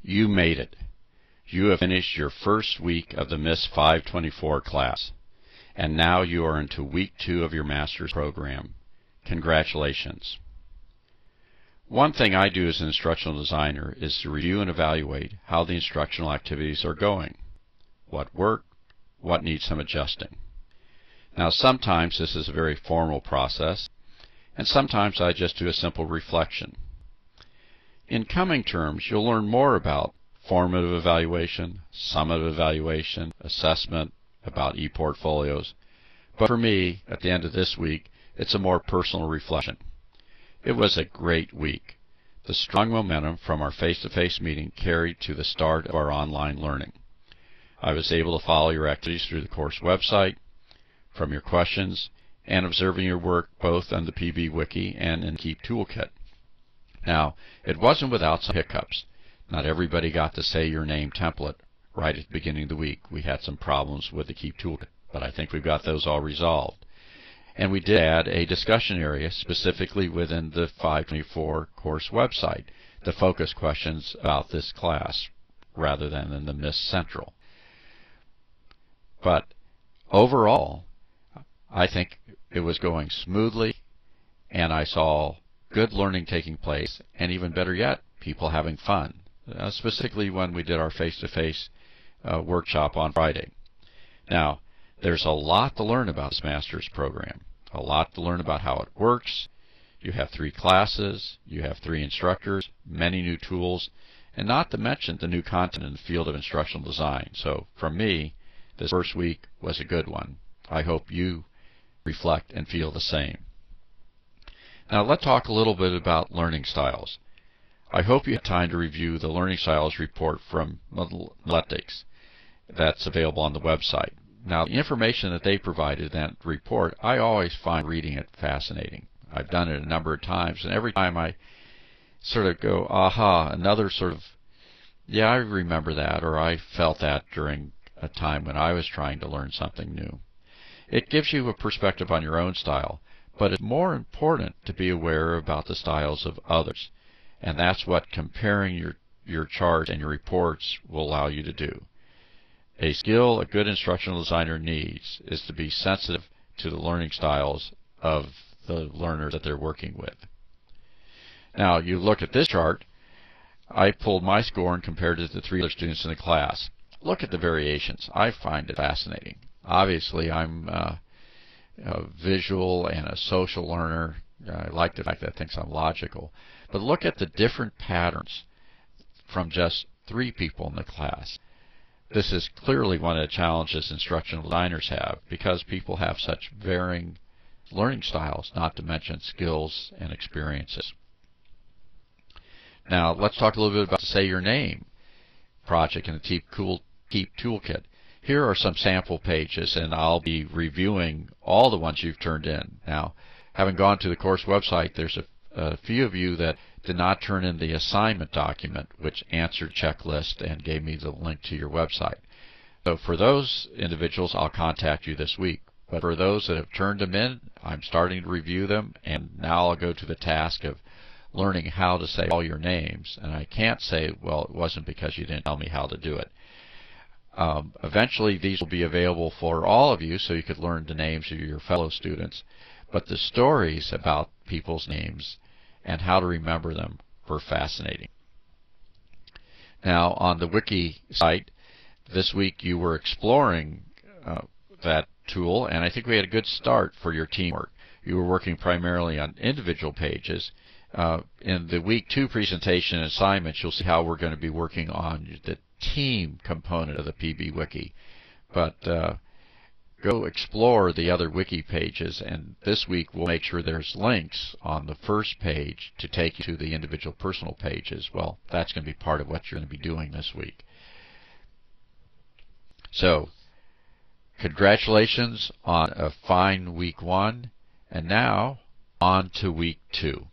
You made it. You have finished your first week of the MIS 524 class, and now you are into week 2 of your master's program. Congratulations. One thing I do as an instructional designer is to review and evaluate how the instructional activities are going. What worked, what needs some adjusting. Now sometimes this is a very formal process, and sometimes I just do a simple reflection. In coming terms, you'll learn more about formative evaluation, summative evaluation, assessment, about e-portfolios. But for me, at the end of this week, it's a more personal reflection. It was a great week. The strong momentum from our face-to-face meeting carried to the start of our online learning. I was able to follow your activities through the course website, from your questions, and observing your work both on the PB Wiki and in Keep Toolkit. Now, it wasn't without some hiccups. Not everybody got to say your name template right at the beginning of the week. We had some problems with the Keep Toolkit, but I think we've got those all resolved. And we did add a discussion area specifically within the 524 course website to focus questions about this class rather than in the MIS Central. But overall, I think it was going smoothly, and I saw good learning taking place, and even better yet, people having fun, specifically when we did our face-to-face workshop on Friday. Now, there's a lot to learn about this master's program, a lot to learn about how it works. You have 3 classes, you have 3 instructors, many new tools, and not to mention the new content in the field of instructional design. So for me, this first week was a good one. I hope you reflect and feel the same. Now let's talk a little bit about learning styles. I hope you have time to review the Learning Styles report from Modeletics that's available on the website. Now, the information that they provided in that report, I always find reading it fascinating. I've done it a number of times, and every time I sort of go, aha, another sort of, yeah, I remember that, or I felt that during a time when I was trying to learn something new. It gives you a perspective on your own style, but it's more important to be aware about the styles of others, and that's what comparing your charts and your reports will allow you to do. A skill a good instructional designer needs is to be sensitive to the learning styles of the learners that they're working with. Now, you look at this chart. I pulled my score and compared it to the 3 other students in the class. Look at the variations. I find it fascinating. Obviously, I'm a visual and a social learner. I like the fact that I think I'm logical. But look at the different patterns from just 3 people in the class. This is clearly one of the challenges instructional designers have, because people have such varying learning styles, not to mention skills and experiences. Now, let's talk a little bit about the Say Your Name project in the Keep Toolkit. Here are some sample pages, and I'll be reviewing all the ones you've turned in. Now, having gone to the course website, there's a few of you that did not turn in the assignment document, which answered checklist and gave me the link to your website. So for those individuals, I'll contact you this week. But for those that have turned them in, I'm starting to review them, and now I'll go to the task of learning how to say all your names. And I can't say, well, it wasn't because you didn't tell me how to do it. Eventually, these will be available for all of you, so you could learn the names of your fellow students. But the stories about people's names and how to remember them were fascinating. Now, on the Wiki site, this week you were exploring that tool, and I think we had a good start for your teamwork. You were working primarily on individual pages. In the week 2 presentation and assignments, you'll see how we're going to be working on the team component of the PB Wiki. But go explore the other wiki pages, and this week we'll make sure there's links on the first page to take you to the individual personal pages. Well, that's going to be part of what you're going to be doing this week. So, congratulations on a fine week 1, and now on to week 2.